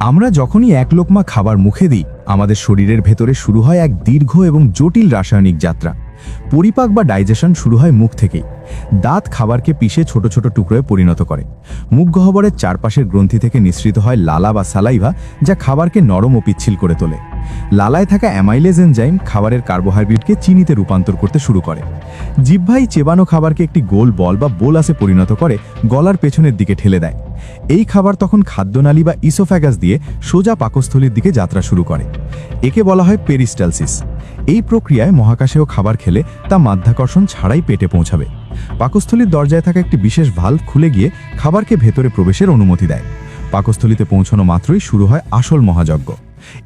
আমরা যখনই এক লোকমা খাবার মুখে দিই, আমাদের শরীরের ভেতরে শুরু হয় এক দীর্ঘ এবং জটিল রাসায়নিক যাত্রা। পরিপাক বা ডাইজেশন শুরু হয় মুখ থেকেই। দাঁত খাবারকে পিষে ছোট ছোট টুকরোয় পরিণত করে। মুখ গহ্বরের চারপাশের গ্রন্থি থেকে নিঃসৃত হয় লালা বা সালাইভা, যা খাবারকে নরম ও পিচ্ছিল করে তোলে। লালায় থাকা অ্যামাইলেজ এনজাইম খাবারের কার্বোহাইড্রেটকে চিনিতে রূপান্তর করতে শুরু করে। জিহ্বায় চেবানো খাবারকে একটি গোল বল বা বোলাসে পরিণত করে গলার পেছনের দিকে ঠেলে দেয়। এই খাবার তখন খাদ্যনালী বা ইসোফ্যাগাস দিয়ে সোজা পাকস্থলীর দিকে যাত্রা শুরু করে। একে বলা হয় পেরিস্টালসিস। এই প্রক্রিয়ায় মহাকাশেও খাবার খেলে তা মাধ্যাকর্ষণ ছাড়াই পেটে পৌঁছাবে। পাকস্থলীর দরজায় থাকা একটি বিশেষ ভালভ খুলে গিয়ে খাবারকে ভেতরে প্রবেশের অনুমতি দেয়। পাকস্থলীতে পৌঁছানো মাত্রই শুরু হয় আসল মহাযজ্ঞ।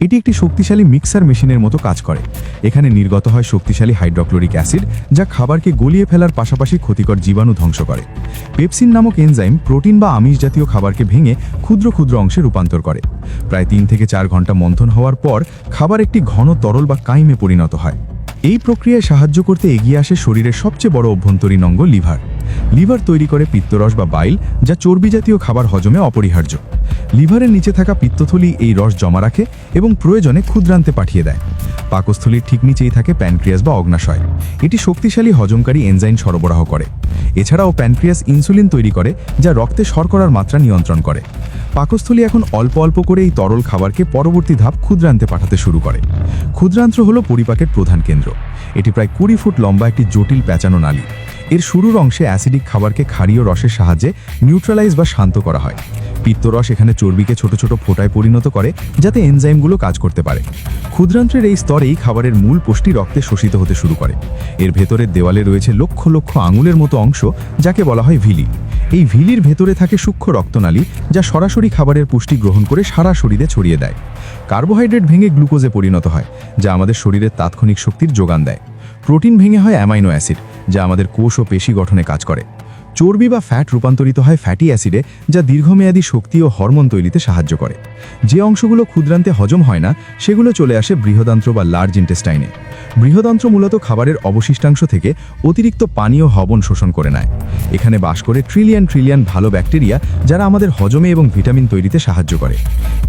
এটি একটি শক্তিশালী মিক্সার মেশিনের মতো কাজ করে। এখানে নির্গত হয় শক্তিশালী হাইড্রোক্লোরিক অ্যাসিড, যা খাবারকে গলিয়ে ফেলার পাশাপাশি ক্ষতিকর জীবাণু ধ্বংস করে। পেপসিন নামক এনজাইম প্রোটিন বা আমিষ জাতীয় খাবারকে ভেঙে ক্ষুদ্র ক্ষুদ্র অংশে রূপান্তর করে। প্রায় 3 থেকে 4 ঘন্টা মন্থন হওয়ার পর খাবার একটি ঘন তরল বা কাইমে পরিণত হয়। এই প্রক্রিয়ায় সাহায্য করতে এগিয়ে আসে শরীরের সবচেয়ে বড় অভ্যন্তরীণ অঙ্গ লিভার। লিভার তৈরি করে পিত্তরস বা বাইল, যা চর্বি জাতীয় খাবার হজমে অপরিহার্য। লিভারের নিচে থাকা পিত্তথলি এই রস জমা রাখে এবং প্রয়োজনে ক্ষুদ্রান্তে পাঠিয়ে দেয়। পাকস্থলীর ঠিক নিচেই থাকে প্যানক্রিয়াস বা অগ্নাশয়। এটি শক্তিশালী হজমকারী এনজাইম সরবরাহ করে। এছাড়াও প্যানক্রিয়াস ইনসুলিন তৈরি করে, যা রক্তে শর্করার মাত্রা নিয়ন্ত্রণ করে। পাকস্থলী এখন অল্প অল্প করে এই তরল খাবারকে পরবর্তী ধাপ ক্ষুদ্রান্তে পাঠাতে শুরু করে। ক্ষুদ্রান্ত্র হল পরিপাকের প্রধান কেন্দ্র। এটি প্রায় 20 ফুট লম্বা একটি জটিল প্যাঁচানো নালী। এর শুরুর অংশে অ্যাসিডিক খাবারকে ক্ষারীয় রসের সাহায্যে নিউট্রালাইজ বা শান্ত করা হয়। পিত্তরস এখানে চর্বিকে ছোট ছোট ফোঁটায় পরিণত করে, যাতে এনজাইমগুলো কাজ করতে পারে। ক্ষুদ্রান্ত্রের এই স্তরেই খাবারের মূল পুষ্টি রক্তে শোষিত হতে শুরু করে। এর ভেতরের দেওয়ালে রয়েছে লক্ষ লক্ষ আঙুলের মতো অংশ, যাকে বলা হয় ভিলি। এই ভিলির ভেতরে থাকে সূক্ষ্ম রক্তনালী, যা সরাসরি খাবারের পুষ্টি গ্রহণ করে সারা শরীরে ছড়িয়ে দেয়। কার্বোহাইড্রেট ভেঙে গ্লুকোজে পরিণত হয়, যা আমাদের শরীরের তাৎক্ষণিক শক্তির যোগান দেয়। প্রোটিন ভেঙে হয় অ্যামাইনো অ্যাসিড, যা আমাদের কোষ ও পেশি গঠনে কাজ করে। চর্বি বা ফ্যাট রূপান্তরিত হয় ফ্যাটি অ্যাসিডে, যা দীর্ঘমেয়াদী শক্তি ও হরমোন তৈরিতে সাহায্য করে। যে অংশগুলো ক্ষুদ্রান্তে হজম হয় না, সেগুলো চলে আসে বৃহদান্ত্র বা লার্জ ইন্টেস্টাইনে। বৃহদান্ত্র মূলত খাবারের অবশিষ্টাংশ থেকে অতিরিক্ত পানি ও লবণ শোষণ করে নেয়। এখানে বাস করে ট্রিলিয়ন ট্রিলিয়ন ভালো ব্যাকটেরিয়া, যারা আমাদের হজমে এবং ভিটামিন তৈরিতে সাহায্য করে।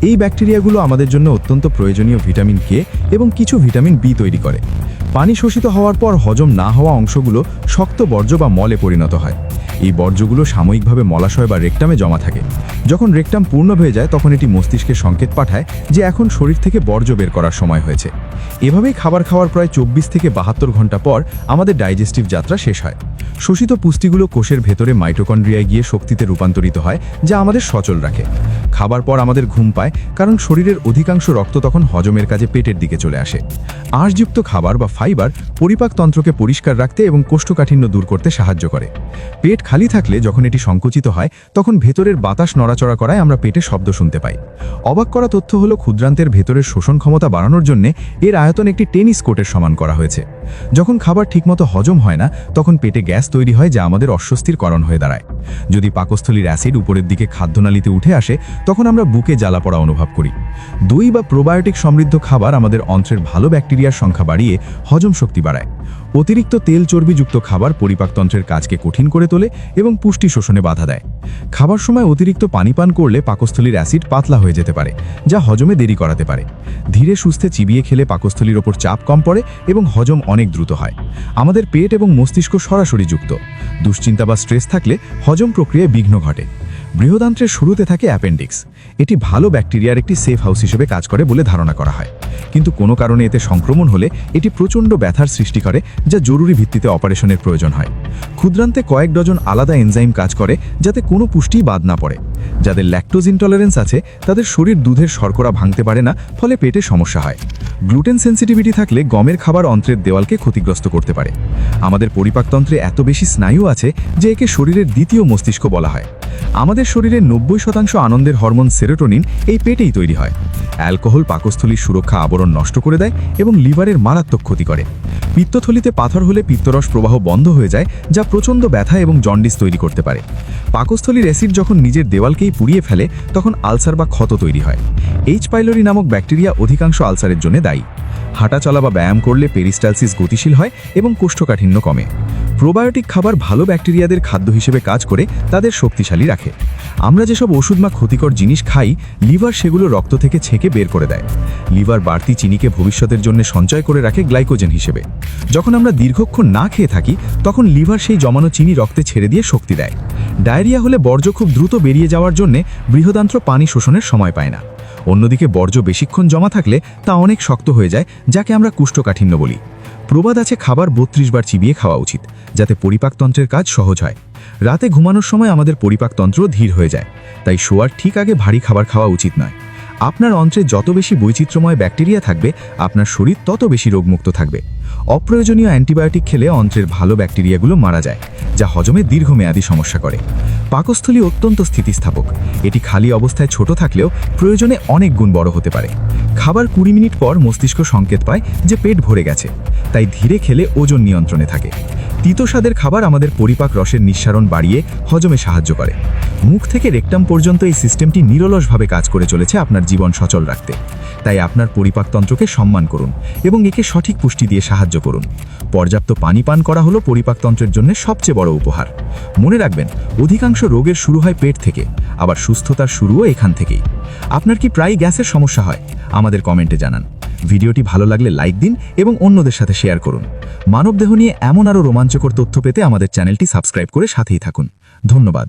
এই ব্যাকটেরিয়াগুলো আমাদের জন্য অত্যন্ত প্রয়োজনীয় ভিটামিন কে এবং কিছু ভিটামিন বি তৈরি করে। পানি শোষিত হওয়ার পর হজম না হওয়া অংশগুলো শক্ত বর্জ্য বা মলে পরিণত হয়। এই বর্জ্যগুলো সাময়িকভাবে মলাশয় বা রেকটামে জমা থাকে। যখন রেকটাম পূর্ণ হয়ে যায়, তখন এটি মস্তিষ্কে সংকেত পাঠায় যে এখন শরীর থেকে বর্জ্য বের করার সময় হয়েছে। এভাবেই খাবার খাওয়ার প্রায় 24 থেকে 72 ঘন্টা পর আমাদের ডাইজেস্টিভ যাত্রা শেষ হয়। শোষিত পুষ্টিগুলো কোষের ভেতরে মাইটোকন্ড্রিয়ায় গিয়ে শক্তিতে রূপান্তরিত হয়, যা আমাদের সচল রাখে। খাবার পর আমাদের ঘুম পায়, কারণ শরীরের অধিকাংশ রক্ত তখন হজমের কাজে পেটের দিকে চলে আসে। আঁশযুক্ত খাবার বা ফাইবার পরিপাকতন্ত্রকে পরিষ্কার রাখতে এবং কোষ্ঠকাঠিন্য দূর করতে সাহায্য করে। পেট খালি থাকলে যখন এটি সংকুচিত হয়, তখন ভেতরের বাতাস নড়াচড়া করায় আমরা পেটে শব্দ শুনতে পাই। অবাক করা তথ্য হলো, ক্ষুদ্রান্তের ভেতরের শোষণ ক্ষমতা বাড়ানোর জন্য এর আয়তন একটি টেনিস কোর্টের সমান করা হয়েছে। যখন খাবার ঠিকমতো হজম হয় না, তখন পেটে গ্যাস তৈরি হয়, যা আমাদের অস্বস্তির কারণ হয়ে দাঁড়ায়। যদি পাকস্থলীর অ্যাসিড উপরের দিকে খাদ্যনালীতে উঠে আসে, তখন আমরা বুকে জ্বালা পড়া অনুভব করি। দই বা প্রোবায়োটিক সমৃদ্ধ খাবার আমাদের অন্ত্রের ভালো ব্যাকটেরিয়ার সংখ্যা বাড়িয়ে হজম শক্তি বাড়ায়। অতিরিক্ত তেল চর্বিযুক্ত খাবার পরিপাকতন্ত্রের কাজকে কঠিন করে তোলে এবং পুষ্টি শোষণে বাধা দেয়। খাবার সময় অতিরিক্ত পানি পান করলে পাকস্থলীর অ্যাসিড পাতলা হয়ে যেতে পারে, যা হজমে দেরি করাতে পারে। ধীরে সুস্থে চিবিয়ে খেলে পাকস্থলীর ওপর চাপ কম পড়ে এবং হজম অনেক দ্রুত হয়। আমাদের পেট এবং মস্তিষ্ক সরাসরি যুক্ত। দুশ্চিন্তা বা স্ট্রেস থাকলে হজম প্রক্রিয়ায় বিঘ্ন ঘটে। বৃহদান্ত্রের শুরুতে থাকে অ্যাপেন্ডিক্স। এটি ভালো ব্যাকটেরিয়ার একটি সেফ হাউস হিসেবে কাজ করে বলে ধারণা করা হয়। কিন্তু কোনো কারণে এতে সংক্রমণ হলে এটি প্রচণ্ড ব্যথার সৃষ্টি করে, যা জরুরি ভিত্তিতে অপারেশনের প্রয়োজন হয়। ক্ষুদ্রান্তে কয়েক ডজন আলাদা এনজাইম কাজ করে, যাতে কোনো পুষ্টি বাদ না পড়ে। যাদের ল্যাকটোজ ইনটলারেন্স আছে, তাদের শরীর দুধের শর্করা ভাঙতে পারে না, ফলে পেটে সমস্যা হয়। গ্লুটেন সেন্সিটিভিটি থাকলে গমের খাবার অন্ত্রের দেওয়ালকে ক্ষতিগ্রস্ত করতে পারে। আমাদের পরিপাকতন্ত্রে এত বেশি স্নায়ু আছে যে একে শরীরের দ্বিতীয় মস্তিষ্ক বলা হয়। আমাদের শরীরের 90% আনন্দের হরমোন সেরোটোনিন এই পেটেই তৈরি হয়। অ্যালকোহল পাকস্থলীর সুরক্ষা আবরণ নষ্ট করে দেয় এবং লিভারের মারাত্মক ক্ষতি করে। পিত্তথলিতে পাথর হলে পিত্তরস প্রবাহ বন্ধ হয়ে যায়, যা প্রচণ্ড ব্যথা এবং জন্ডিস তৈরি করতে পারে। পাকস্থলীর অ্যাসিড যখন নিজের দেওয়ালকেই পুড়িয়ে ফেলে, তখন আলসার বা ক্ষত তৈরি হয়। এইচ পাইলোরি নামক ব্যাকটেরিয়া অধিকাংশ আলসারের জন্য দায়ী। হাঁটা চলা বা ব্যায়াম করলে পেরিস্টালসিস গতিশীল হয় এবং কোষ্ঠকাঠিন্য কমে। প্রোবায়োটিক খাবার ভালো ব্যাকটেরিয়াদের খাদ্য হিসেবে কাজ করে তাদের শক্তিশালী রাখে। আমরা যেসব ওষুধ বা ক্ষতিকর জিনিস খাই, লিভার সেগুলো রক্ত থেকে ছেঁকে বের করে দেয়। লিভার বাড়তি চিনিকে ভবিষ্যতের জন্য সঞ্চয় করে রাখে গ্লাইকোজেন হিসেবে। যখন আমরা দীর্ঘক্ষণ না খেয়ে থাকি, তখন লিভার সেই জমানো চিনি রক্তে ছেড়ে দিয়ে শক্তি দেয়। ডায়রিয়া হলে বর্জ্য খুব দ্রুত বেরিয়ে যাওয়ার জন্যে বৃহদান্ত্র পানি শোষণের সময় পায় না। অন্যদিকে বর্জ্য বেশিক্ষণ জমা থাকলে তা অনেক শক্ত হয়ে যায়, যাকে আমরা কোষ্ঠকাঠিন্য বলি। প্রবাদ আছে, খাবার 32 বার চিবিয়ে খাওয়া উচিত, যাতে পরিপাকতন্ত্রের কাজ সহজ হয়। রাতে ঘুমানোর সময় আমাদের পরিপাকতন্ত্র ধীর হয়ে যায়, তাই শোয়ার ঠিক আগে ভারী খাবার খাওয়া উচিত নয়। আপনার অন্ত্রে যত বেশি বৈচিত্র্যময় ব্যাকটেরিয়া থাকবে, আপনার শরীর তত বেশি রোগমুক্ত থাকবে। অপ্রয়োজনীয় অ্যান্টিবায়োটিক খেলে অন্ত্রের ভালো ব্যাকটেরিয়াগুলো মারা যায়, যা হজমে দীর্ঘমেয়াদী সমস্যা করে। পাকস্থলী অত্যন্ত স্থিতিস্থাপক। এটি খালি অবস্থায় ছোট থাকলেও প্রয়োজনে অনেক গুণ বড় হতে পারে। খাবার 20 মিনিট পর মস্তিষ্ক সংকেত পায় যে পেট ভরে গেছে, তাই ধীরে খেলে ওজন নিয়ন্ত্রণে থাকে। তিতো স্বাদের খাবার আমাদের পরিপাক রসের নিঃসারণ বাড়িয়ে হজমে সাহায্য করে। মুখ থেকে রেকটাম পর্যন্ত এই সিস্টেমটি নিরলসভাবে কাজ করে চলেছে আপনার জীবন সচল রাখতে। তাই আপনার পরিপাকতন্ত্রকে সম্মান করুন এবং একে সঠিক পুষ্টি দিয়ে সাহায্য করুন। পর্যাপ্ত পানি পান করা হলো পরিপাকতন্ত্রের জন্য সবচেয়ে বড় উপহার। মনে রাখবেন, অধিকাংশ রোগের শুরু হয় পেট থেকে, আবার সুস্থতার শুরুও এখান থেকেই। আপনার কি প্রায় গ্যাসের সমস্যা হয়? আমাদের কমেন্টে জানান। ভিডিওটি ভালো লাগলে লাইক দিন এবং অন্যদের সাথে শেয়ার করুন। মানবদেহ নিয়ে এমন আরও রোমাঞ্চকর তথ্য পেতে আমাদের চ্যানেলটি সাবস্ক্রাইব করে সাথেই থাকুন। ধন্যবাদ।